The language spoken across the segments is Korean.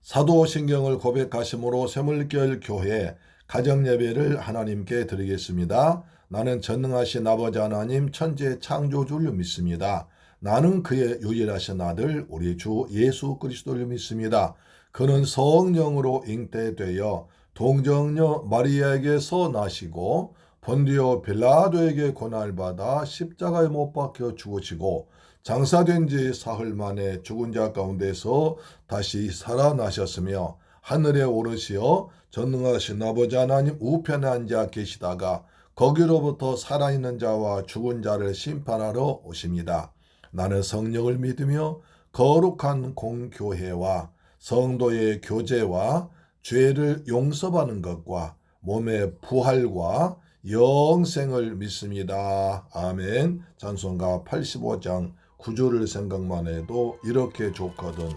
사도신경을 고백하심으로 샘물결 교회 가정예배를 하나님께 드리겠습니다. 나는 전능하신 아버지 하나님 천지의 창조주를 믿습니다. 나는 그의 유일하신 아들 우리 주 예수 그리스도를 믿습니다. 그는 성령으로 잉태되어 동정녀 마리아에게서 나시고 본디오 빌라도에게 고난받아 십자가에 못 박혀 죽으시고 장사된 지 사흘 만에 죽은 자 가운데서 다시 살아나셨으며 하늘에 오르시어 전능하신 아버지 하나님 우편에 앉아 계시다가 거기로부터 살아있는 자와 죽은 자를 심판하러 오십니다. 나는 성령을 믿으며 거룩한 공교회와 성도의 교제와 죄를 용서받는 것과 몸의 부활과 영생을 믿습니다. 아멘. 찬송가 85장 9절을 생각만 해도 이렇게 좋거든.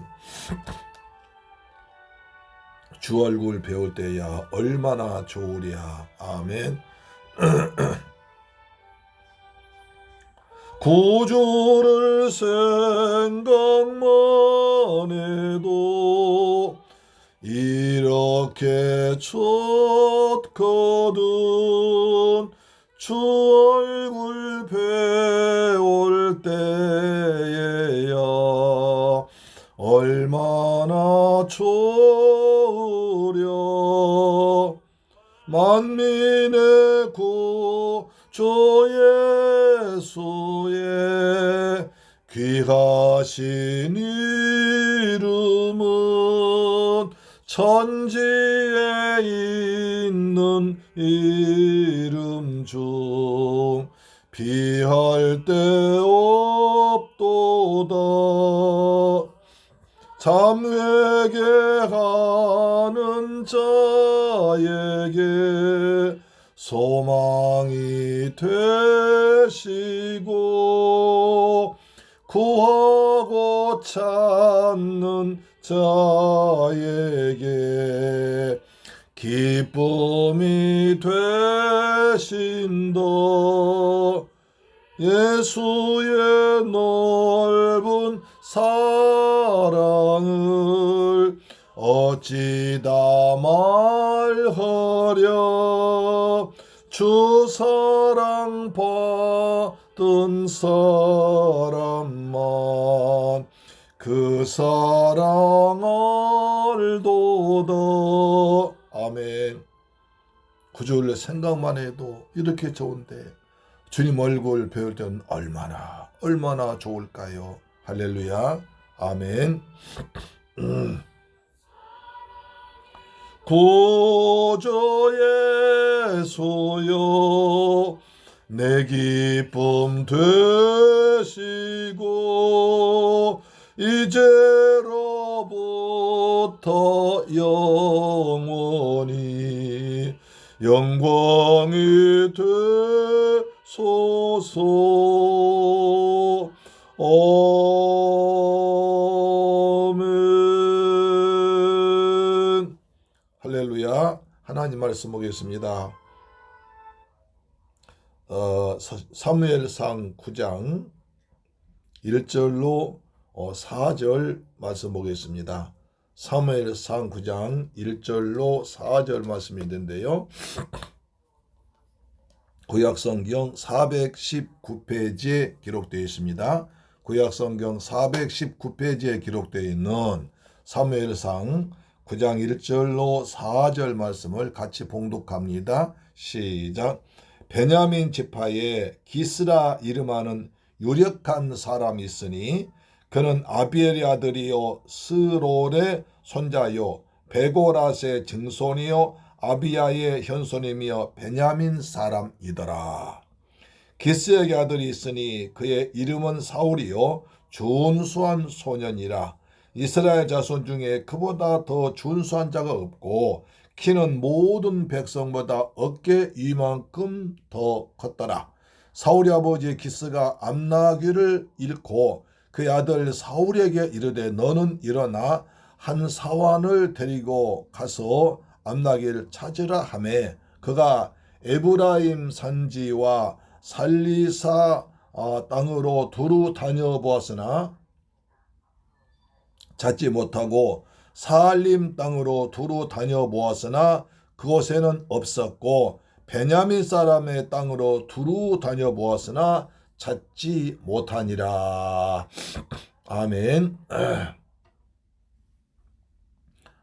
주 얼굴 배울 때야 얼마나 좋으랴. 아멘. 구주를 생각만 해도 이렇게 좋거든. 주 얼굴 배울 때에야 얼마나 좋으랴. 만민의 구주 예수의 귀하신 이름은 천지에 있는 이름 중 비할 데 없도다. 참 회개하는 자에게 소망이 되시고 구하고 찾는 자에게 기쁨이 되신다. 예수의 넓은 사랑을 어찌 다 말하랴. 주 사랑 받은 사람만 그 사랑 알도다. 아멘. 구주를 생각만 해도 이렇게 좋은데 주님 얼굴 배울 때는 얼마나 좋을까요? 할렐루야. 아멘. 구주 예수여 내 기쁨 되시고 이제로부터 영원히 영광이 되소서. 아멘. 할렐루야. 하나님 말씀 보겠습니다. 사무엘상 9장 1절로 4절 말씀 보겠습니다. 사무엘상 9장 1절로 4절 말씀이 있는데요. 구약성경 419페이지에 기록되어 있습니다. 구약성경 419페이지에 기록되어 있는 사무엘상 9장 1절로 4절 말씀을 같이 봉독합니다. 시작. 베냐민 지파에 기스라 이름하는 유력한 사람이 있으니 그는 아비엘의 아들이요 스롤의 손자요 베고라스의 증손이요 아비야의 현손이며 베냐민 사람이더라. 기스에게 아들이 있으니 그의 이름은 사울이요 준수한 소년이라. 이스라엘 자손 중에 그보다 더 준수한 자가 없고 키는 모든 백성보다 어깨 위만큼 더 컸더라. 사울의 아버지 기스가 암나귀를 잃고 그의 아들 사울에게 이르되 너는 일어나 한 사환을 데리고 가서 암나귀를 찾으라 하매 그가 에브라임 산지와 살리사 땅으로 두루 다녀보았으나 찾지 못하고 사알림 땅으로 두루 다녀 보았으나 그곳에는 없었고 베냐민 사람의 땅으로 두루 다녀 보았으나 찾지 못하니라. 아멘.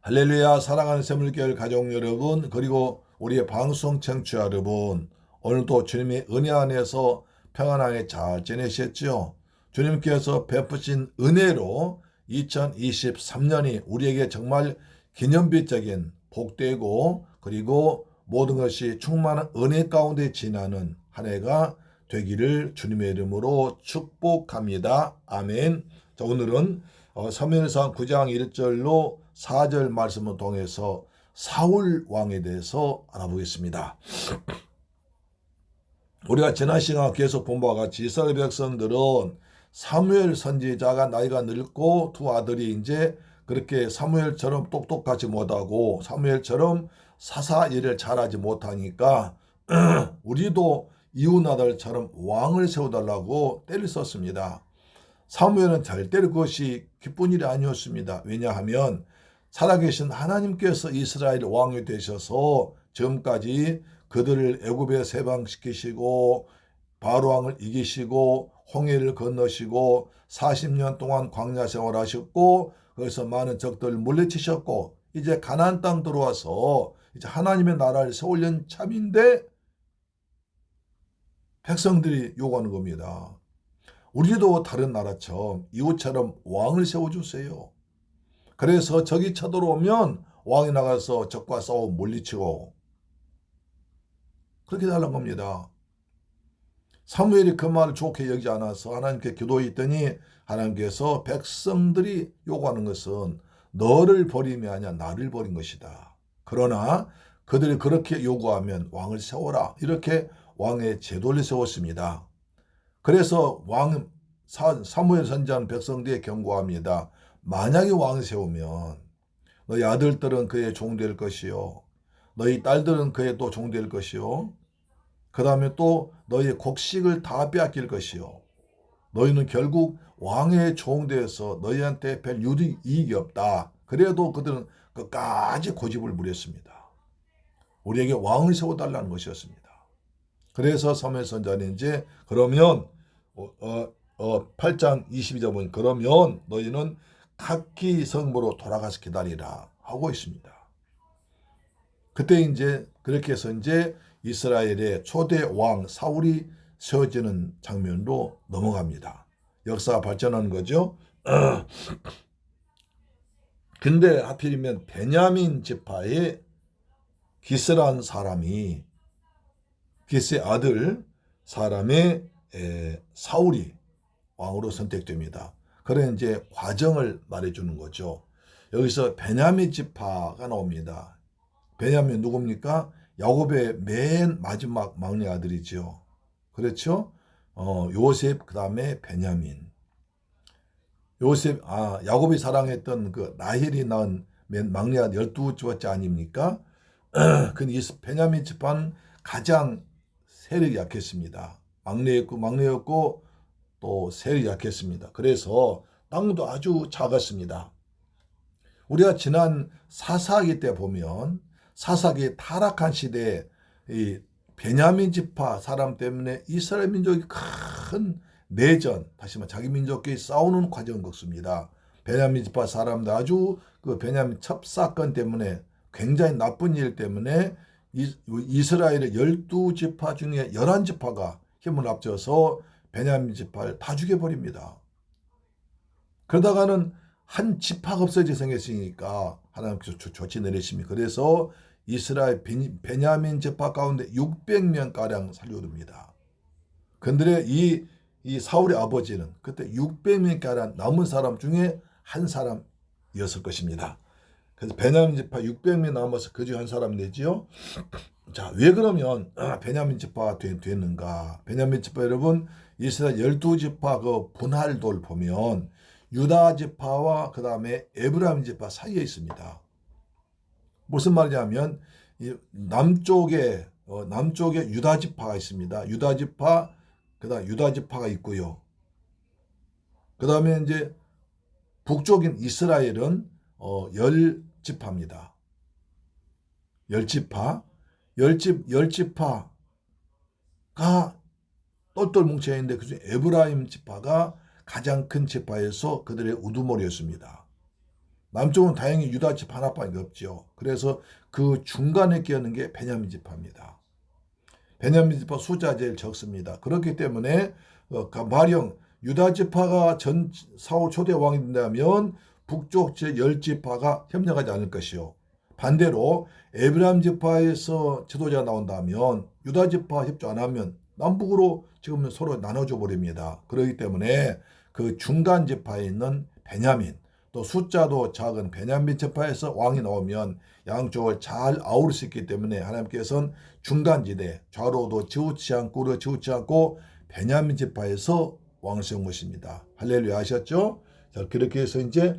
할렐루야. 사랑하는 새물교회 가족 여러분, 그리고 우리의 방송 청취자 여러분, 오늘도 주님의 은혜 안에서 평안하게 잘 지내셨죠? 주님께서 베푸신 은혜로 2023년이 우리에게 정말 기념비적인 복되고 그리고 모든 것이 충만한 은혜 가운데 지나는 한 해가 되기를 주님의 이름으로 축복합니다. 아멘. 자, 오늘은 사무엘상 9장 1절로 4절 말씀을 통해서 사울 왕에 대해서 알아보겠습니다. 우리가 지난 시간 계속 본 바와 같이 이스라엘 백성들은 사무엘 선지자가 나이가 늙고 두 아들이 이제 그렇게 사무엘처럼 똑똑하지 못하고 사무엘처럼 사사 일을 잘하지 못하니까 우리도 이웃 아들처럼 왕을 세워달라고 때를 썼습니다. 사무엘은 절대로 그것이 기쁜 일이 아니었습니다. 왜냐하면 살아계신 하나님께서 이스라엘 왕이 되셔서 지금까지 그들을 애굽에 세방시키시고 바로 왕을 이기시고 홍해를 건너시고 40년 동안 광야 생활하셨고 거기서 많은 적들을 물리치셨고 이제 가나안 땅 들어와서 이제 하나님의 나라를 세우려는 참인데 백성들이 요구하는 겁니다. 우리도 다른 나라처럼 이웃처럼 왕을 세워주세요. 그래서 적이 쳐들어오면 왕이 나가서 적과 싸워 물리치고 그렇게 달란 겁니다. 사무엘이 그 말을 좋게 여기지 않아서 하나님께 기도했더니 하나님께서 백성들이 요구하는 것은 너를 버림이 아니라 나를 버린 것이다. 그러나 그들이 그렇게 요구하면 왕을 세워라. 이렇게 왕의 제도를 세웠습니다. 그래서 사무엘 선지자는 백성들에게 경고합니다. 만약에 왕을 세우면 너희 아들들은 그의 종될 것이요. 너희 딸들은 그의 또 종될 것이요. 그 다음에 또 너희의 곡식을 다 빼앗길 것이요. 너희는 결국 왕의 종되어서 너희한테 별 이익이 없다. 그래도 그들은 끝까지 고집을 부렸습니다. 우리에게 왕을 세워달라는 것이었습니다. 그래서 사무엘 선지자는 이제 그러면 8장 22절 보니 그러면 너희는 각기 성부로 돌아가서 기다리라 하고 있습니다. 그때 이제 그렇게 해서 이제 이스라엘의 초대 왕 사울이 세워지는 장면으로 넘어갑니다. 역사가 발전하는 거죠. 근데 하필이면 베냐민 지파의 기스라는 사람이 기스의 아들 사람의 사울이 왕으로 선택됩니다. 그런 이제 과정을 말해주는 거죠. 여기서 베냐민 지파가 나옵니다. 베냐민 누굽니까? 야곱의 맨 마지막 막내 아들이죠. 그렇죠? 요셉 그 다음에 베냐민. 야곱이 사랑했던 그 라헬이 낳은 맨 막내 아들 12번째 아닙니까? 그 베냐민 지파는 가장 세력이 약했습니다. 막내였고 또 세력이 약했습니다. 그래서 땅도 아주 작았습니다. 우리가 지난 사사기 때 보면 사사기 타락한 시대에 이 베냐민 지파 사람 때문에 이스라엘 민족이 큰 내전, 다시 말해 자기 민족끼리 싸우는 과정을 겪습니다. 베냐민 지파 사람들 아주 그 베냐민 첩사건 때문에 굉장히 나쁜 일 때문에 이스라엘의 12지파 중에 11지파가 힘을 합쳐서 베냐민 지파를 다 죽여버립니다. 그러다가는 한 지파가 없어져 생겼으니까 하나님께서 조치 내리십니다. 그래서 이스라엘 베냐민 지파 가운데 600명가량 살려둡니다. 그런데 이 사울의 아버지는 그때 600명가량 남은 사람 중에 한 사람이었을 것입니다. 그래서 베냐민 지파 600명 남아서 그 중에 한 사람 되지요. 자, 왜 그러면 베냐민 지파가 됐는가? 베냐민 지파 여러분, 이스라엘 12지파 그 분할도를 보면 유다 지파와 그 다음에 에브라임 지파 사이에 있습니다. 무슨 말이냐면 남쪽에 유다 지파가 있습니다. 유다 지파, 그다음 유다 지파가 있고요. 그 다음에 이제 북쪽인 이스라엘은 열지파입니다. 열지파, 열지파가 똘똘 뭉쳐 있는데 그중에 에브라임 지파가 가장 큰 지파에서 그들의 우두머리였습니다. 남쪽은 다행히 유다 지파 하나밖에 없죠. 그래서 그 중간에 끼어있는 게 베냐민 지파입니다. 베냐민 지파 숫자 제일 적습니다. 그렇기 때문에 가령 유다 지파가 사울 초대 왕이 된다면 북쪽 제10지파가 협력하지 않을 것이요. 반대로 에브라임 지파에서 지도자가 나온다면 유다 지파 협조 안 하면 남북으로 지금 서로 나눠져 버립니다. 그렇기 때문에 그 중간 지파에 있는 베냐민, 또 숫자도 작은 베냐민 지파에서 왕이 나오면 양쪽을 잘 아우를 수 있기 때문에 하나님께서는 중간지대, 좌로도 지우치 않고 우로 지우치 않고 베냐민 지파에서 왕을 세운 것입니다. 할렐루야 하셨죠? 자, 그렇게 해서 이제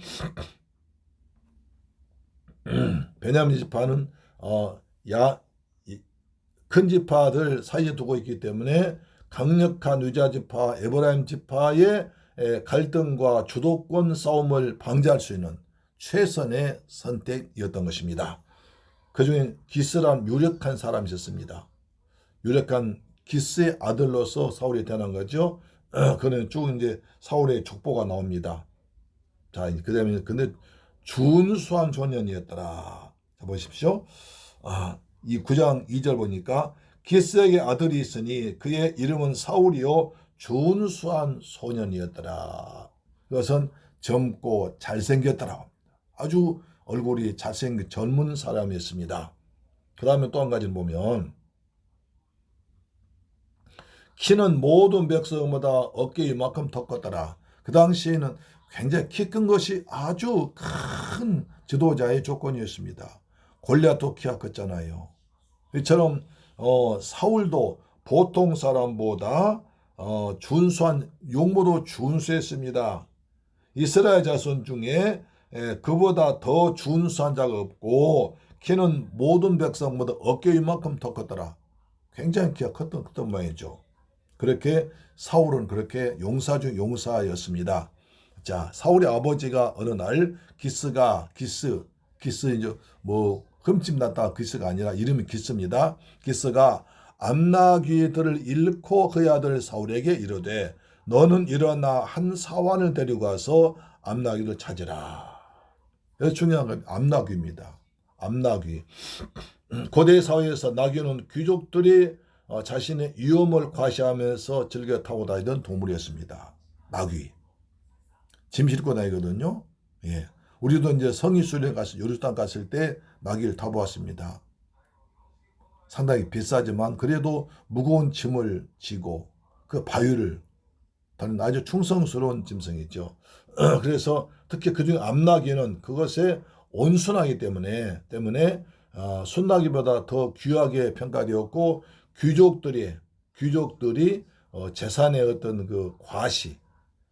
베냐민 지파는 큰 지파들 사이에 두고 있기 때문에 강력한 유다 지파, 에브라임 지파의 갈등과 주도권 싸움을 방지할 수 있는 최선의 선택이었던 것입니다. 그중에 기스라는 유력한 사람이 있었습니다. 유력한 기스의 아들로서 사울이 태어난 거죠. 그는 쭉 이제 사울의 족보가 나옵니다. 자, 그다음에 근데 준수한 소년이었더라. 자, 보십시오. 이 9장 2절 보니까 기스에게 아들이 있으니 그의 이름은 사울이요 준수한 소년이었더라. 그것은 젊고 잘생겼더라. 아주 얼굴이 잘생긴 젊은 사람이었습니다. 그 다음에 또 한 가지를 보면 키는 모든 백성보다 어깨 이만큼 더 컸더라. 그 당시에는 굉장히 키 큰 것이 아주 큰 지도자의 조건이었습니다. 골리앗도 키가 컸잖아요. 이처럼 사울도 보통 사람보다 준수한 용모도 준수했습니다. 이스라엘 자손 중에 그보다 더 준수한 자가 없고 키는 모든 백성보다 어깨 이만큼 더 컸더라. 굉장히 키가 컸던 모양이죠. 그렇게 사울은 그렇게 용사 중 용사였습니다. 자, 사울의 아버지가 어느 날 기스 이제 뭐 흠집 났다 기스가 아니라 이름이 기스입니다. 기스가 암나귀들을 잃고 그의 아들 사울에게 이르되 너는 일어나 한 사환을 데리고 와서 암나귀를 찾으라. 그래서 중요한 건 암나귀입니다. 암나귀. 고대 사회에서 나귀는 귀족들이 자신의 위험을 과시하면서 즐겨 타고 다니던 동물이었습니다. 나귀. 짐 싣고 다니거든요. 예. 우리도 이제 성이수련 갔을 예루살렘 갔을 때 나귀를 타보았습니다. 상당히 비싸지만 그래도 무거운 짐을 지고 그 바위를 다는 아주 충성스러운 짐승이죠. 그래서 특히 그중에 암나귀는 그것에 온순하기 때문에 순나귀보다 더 귀하게 평가되었고 귀족들이 재산의 어떤 그 과시,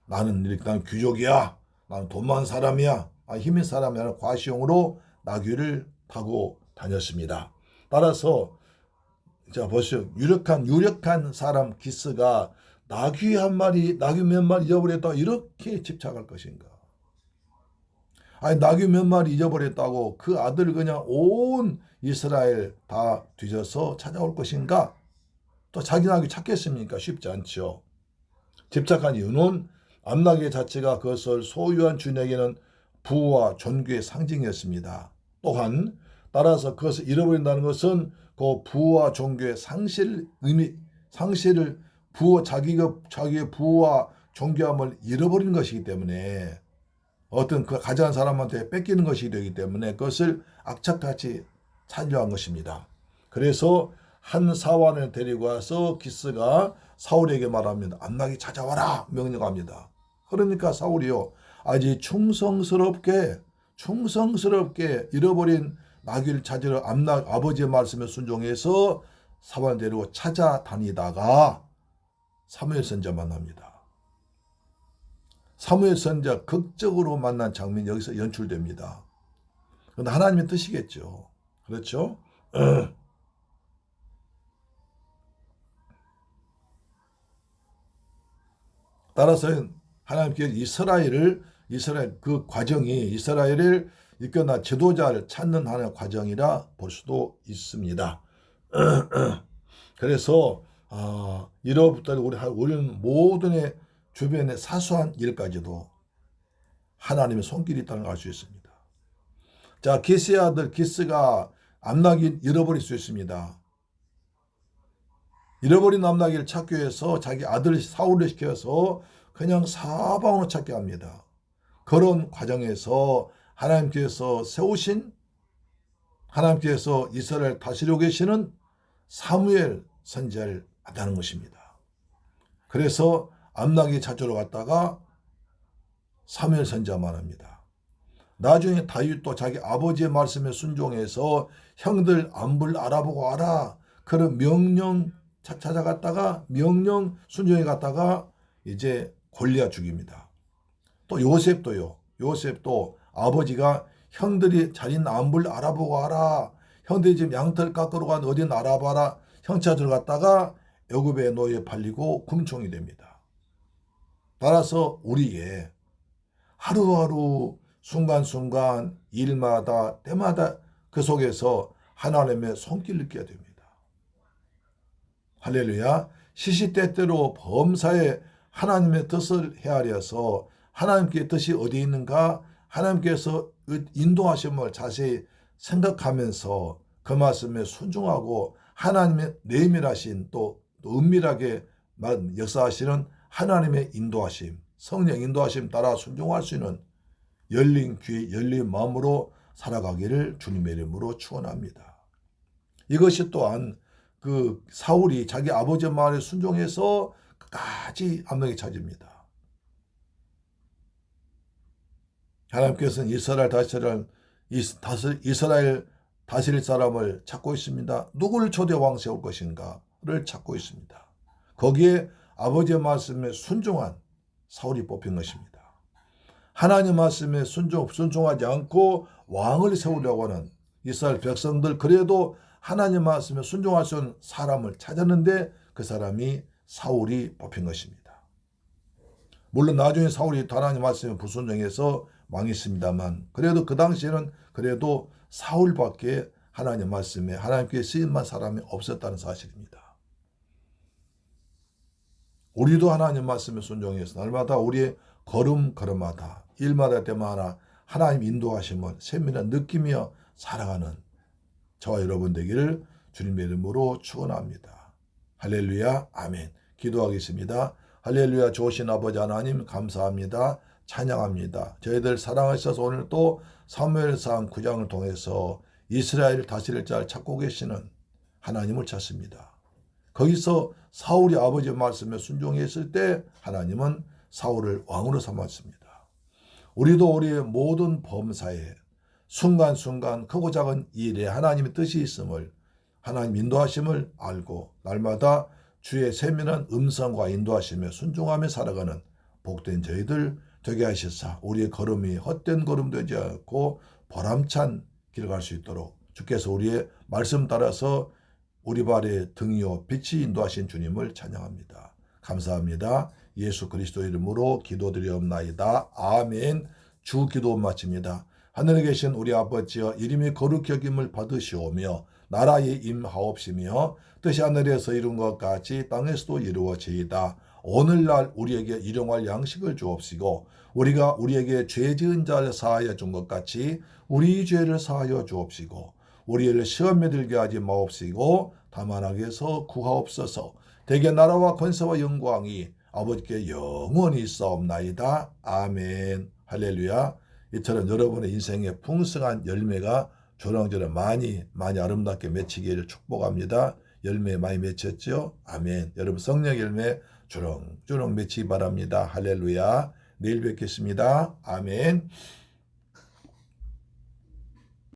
나는 귀족이야, 나는 돈 많은 사람이야, 힘인 사람이라는 과시용으로 나귀를 타고 다녔습니다. 따라서 자 보시오, 유력한 사람 기스가 나귀 몇 마리 잊어버렸다고 이렇게 집착할 것인가? 아니 나귀 몇 마리 잊어버렸다고 그 아들을 그냥 온 이스라엘 다 뒤져서 찾아올 것인가? 또 자기 나귀 찾겠습니까? 쉽지 않죠. 집착한 이유는 암나귀 자체가 그것을 소유한 주인에게는 부와 존귀의 상징이었습니다. 또한 따라서 그것을 잃어버린다는 것은 그 부와 존귀의 상실을 자기의 부와 존귀함을 잃어버리는 것이기 때문에 어떤 그 가져간 사람한테 뺏기는 것이 되기 때문에 그것을 악착같이 찾으려 한 것입니다. 그래서 한 사환을 데리고 와서 기스가 사울에게 말합니다. 암나귀 찾아와라 명령합니다. 그러니까 사울이요 아주 충성스럽게 잃어버린 나귀를 찾으러 아버지의 말씀에 순종해서 사환을 데리고 찾아다니다가 사무엘 선지자 만납니다. 사무엘 선지자 극적으로 만난 장면이 여기서 연출됩니다. 그런데 하나님의 뜻이겠죠. 그렇죠? 따라서 하나님께서 이스라엘 그 과정이 이스라엘을 이끌어나 지도자를 찾는 하나의 과정이라 볼 수도 있습니다. 그래서 이로부터 우리는 모든의 주변의 사소한 일까지도 하나님의 손길이 있다는 걸 알 수 있습니다. 자, 기스의 아들 기스가 암나귀 잃어버릴 수 있습니다. 잃어버린 암나귀를 찾기 위해서 자기 아들 사울을 시켜서 그냥 사방으로 찾게 합니다. 그런 과정에서 하나님께서 세우신, 하나님께서 이스라엘 다스리고 계시는 사무엘 선지자를 만나는 것입니다. 그래서 암나귀 찾으러 갔다가 사무엘 선지자만 합니다. 나중에 다윗도 자기 아버지의 말씀에 순종해서 형들 안부를 알아보고 와라. 그런 명령 찾아갔다가 명령 순종해 갔다가 이제 골리앗 죽입니다. 또 요셉도요. 요셉도 아버지가 형들이 자린 안부를 알아보고 와라. 형들이 지금 양털 깎으러 간 어디 알아봐라. 형 찾으러 갔다가 애굽의 노예에 팔리고 금총이 됩니다. 따라서 우리의 하루하루 순간순간 일마다 때마다 그 속에서 하나님의 손길 느껴야 됩니다. 할렐루야. 시시때때로 범사에 하나님의 뜻을 헤아려서 하나님께 뜻이 어디 있는가 하나님께서 인도하심을 자세히 생각하면서 그 말씀에 순종하고 하나님의 내밀하신 또 은밀하게 역사하시는 하나님의 인도하심, 성령 인도하심 따라 순종할 수 있는 열린 귀, 열린 마음으로 살아가기를 주님의 이름으로 축원합니다. 이것이 또한 그 사울이 자기 아버지 말에 순종해서 끝까지 암나귀 찾습니다. 하나님께서는 이스라엘 다스릴 사람을 찾고 있습니다. 누구를 초대 왕 세울 것인가를 찾고 있습니다. 거기에 아버지의 말씀에 순종한 사울이 뽑힌 것입니다. 하나님 말씀에 순종하지 않고 왕을 세우려고 하는 이스라엘 백성들, 그래도 하나님 말씀에 순종할 수 있는 사람을 찾았는데 그 사람이 사울이 뽑힌 것입니다. 물론 나중에 사울이 하나님 말씀에 불순종해서 망했습니다만 그래도 그 당시에는 그래도 사울밖에 하나님 말씀에 하나님께 쓰임만 사람이 없었다는 사실입니다. 우리도 하나님 말씀에 순종해서 날마다 우리의 걸음마다 일마다 때마다 하나님 인도하심을 세밀히 느끼며 살아가는 저와 여러분 되기를 주님의 이름으로 축원합니다. 할렐루야, 아멘. 기도하겠습니다. 할렐루야, 좋으신 아버지 하나님 감사합니다. 찬양합니다. 저희들 사랑하셔서 오늘 또 사무엘상 9장을 통해서 이스라엘 다스릴 자를 찾고 계시는 하나님을 찾습니다. 거기서 사울이 아버지의 말씀에 순종했을 때 하나님은 사울을 왕으로 삼았습니다. 우리도 우리의 모든 범사에 순간순간 크고 작은 일에 하나님의 뜻이 있음을, 하나님 인도하심을 알고 날마다 주의 세밀한 음성과 인도하심에 순종하며 살아가는 복된 저희들 되게 하시사 우리의 걸음이 헛된 걸음 되지 않고 보람찬 길을 갈 수 있도록 주께서 우리의 말씀 따라서 우리 발의 등이요 빛이 인도하신 주님을 찬양합니다. 감사합니다. 예수 그리스도 이름으로 기도드리옵나이다. 아멘. 주 기도 마칩니다. 하늘에 계신 우리 아버지여 이름이 거룩히 여김을 받으시오며 나라에 임하옵시며 뜻이 하늘에서 이룬 것 같이 땅에서도 이루어지이다. 오늘날 우리에게 일용할 양식을 주옵시고 우리가 우리에게 죄 지은 자를 사하여 준 것 같이 우리 죄를 사하여 주옵시고 우리를 시험에 들게 하지 마옵시고 다만 악에서 구하옵소서. 대개 나라와 권세와 영광이 아버지께 영원히 있사옵나이다. 아멘. 할렐루야. 이처럼 여러분의 인생에 풍성한 열매가 조랑조랑 많이 아름답게 맺히기를 축복합니다. 열매 많이 맺혔죠? 아멘. 여러분 성령 열매 주렁주렁 맺히기 바랍니다. 할렐루야. 내일 뵙겠습니다. 아멘.